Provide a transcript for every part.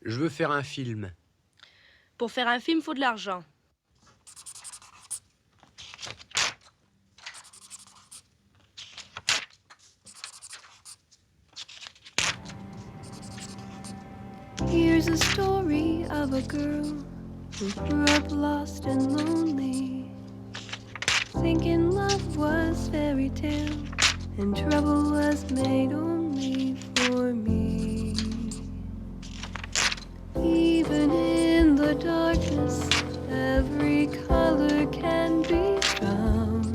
Je veux faire un film. Pour faire un film, faut de l'argent. Here's a story of a girl who grew up lost and lonely, thinking love was fairy tale and trouble was made only for me. Even in the darkness, every color can be found,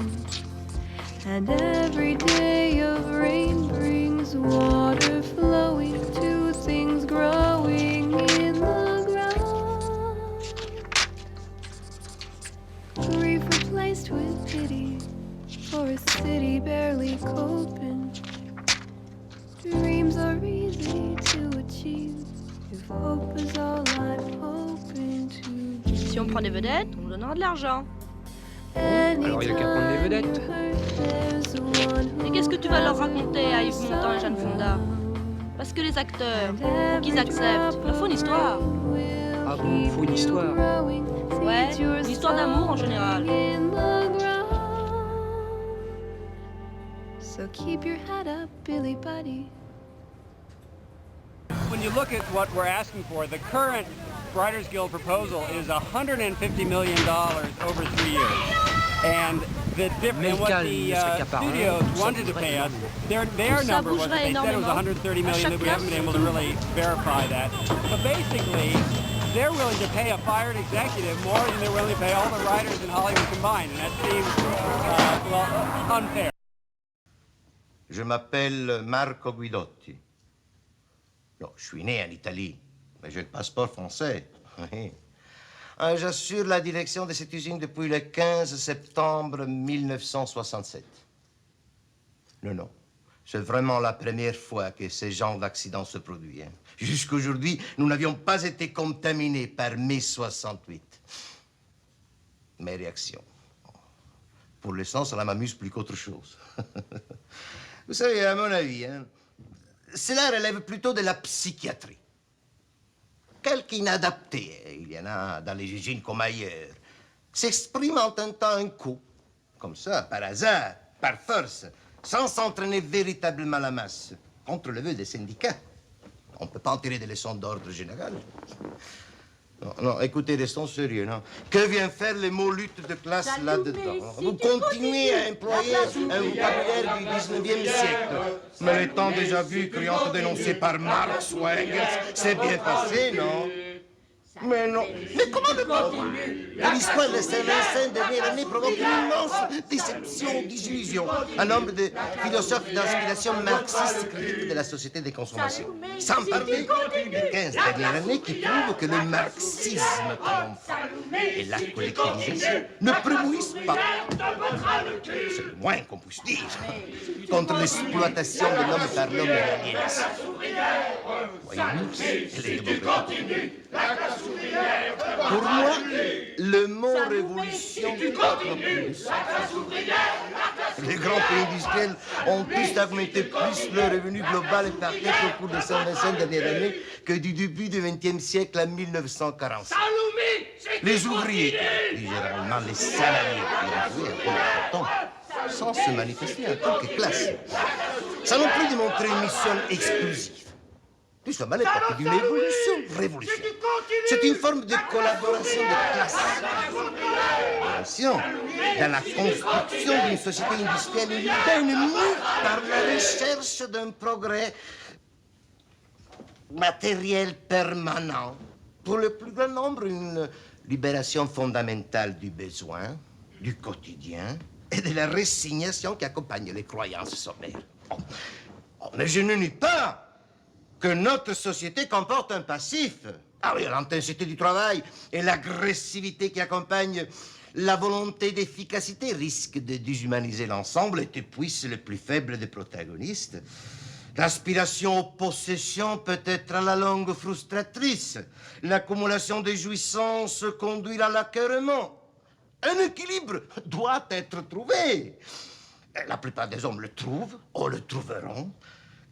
and every day of rain brings water flowing to things growing in the ground. Grief replaced with pity for a city barely coping. Dreams are easy to achieve if hope is all I'm hoping to be. Si on prend des vedettes, on nous donnera de l'argent. Alors il y a qu'à prendre des vedettes. Et qu'est-ce que tu vas leur raconter à Yves Montand et Jeanne Fonda? Parce que les acteurs, pour qu'ils acceptent, il leur faut une histoire. Ah bon, il faut une histoire. Ouais, une histoire d'amour en général. So keep your head up, Billy Buddy. When you look at what we're asking for, the current Writers Guild proposal is $150 million over 3 years. And the difference, what the studios wanted to pay us, their number was, they said it was $130 million, that we haven't been able to really verify that. But basically, they're willing to pay a fired executive more than they're willing to pay all the writers in Hollywood combined, and that seems, well, unfair. Je m'appelle Marco Guidotti. Non, je suis né en Italie, mais j'ai le passeport français. Oui. J'assure la direction de cette usine depuis le 15 septembre 1967. Non, c'est vraiment la première fois que ce genre d'accident se produit. Hein. Jusqu'aujourd'hui, nous n'avions pas été contaminés par mai 68. Mes réactions. Pour l'instant, cela m'amuse plus qu'autre chose. Vous savez, à mon avis, hein, cela relève plutôt de la psychiatrie. Quelque inadapté, il y en a dans les usines comme ailleurs, s'exprime en tentant un coup, comme ça, par hasard, par force, sans s'entraîner véritablement la masse, contre le vœu des syndicats. On ne peut pas en tirer des leçons d'ordre général. Non, écoutez, restons sérieux, non? Que vient faire le mot lutte de classe là-dedans? Vous continuez à employer un vocabulaire du 19e siècle. Mais le temps déjà vu, criant dénoncé par Marx ou Engels, c'est bien passé, non? Mais non. Mais comment le comprendre? L'histoire de Saint-Vincent dernière année provoque une immense déception, désillusion. Un nombre de philosophes d'inspiration marxiste critiques de la société des consommations. Sans parler des 15 dernières années qui prouvent que le marxisme triomphant et la collectivisation ne prémouissent pas. C'est le moins qu'on puisse dire. Contre l'exploitation de l'homme par l'homme et l'aliénation. Voyez-vous, les démocrates. Pour moi, le mot révolution a trop plus de sens. Les grands pays industriels ont tous augmenté plus le revenu global par tête au cours des 125 dernières années que du début du XXe siècle à 1945. Les ouvriers, et généralement les salariés, qui ont joué un rôle important, sans se manifester en tant que classe. Ça non plus démontré une mission exclusive. Nous sommes à l'époque d'une évolution-révolution. C'est une forme de collaboration de classe. Collaboration dans la construction d'une société industrielle mue par la recherche d'un progrès matériel permanent. Pour le plus grand nombre, une libération fondamentale du besoin, du quotidien et de la résignation qui accompagne les croyances sommaires. Mais je ne nie pas que notre société comporte un passif. Ah oui, l'intensité du travail et l'agressivité qui accompagne la volonté d'efficacité risquent de déshumaniser l'ensemble et épuisent le plus faible des protagonistes. L'aspiration aux possessions peut être à la longue frustratrice. L'accumulation des jouissances conduit à l'accairement. Un équilibre doit être trouvé. La plupart des hommes le trouvent ou le trouveront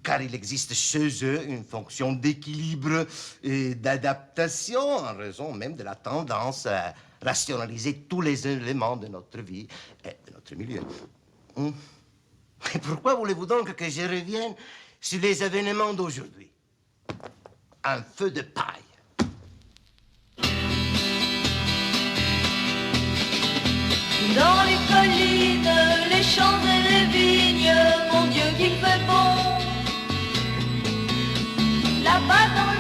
car il existe chez eux une fonction d'équilibre et d'adaptation en raison même de la tendance à rationaliser tous les éléments de notre vie et de notre milieu. Et pourquoi voulez-vous donc que je revienne sur les événements d'aujourd'hui? Un feu de paille. Dans les collines, les champs et les vignes, mon Dieu qu'il fait bon. Là-bas dans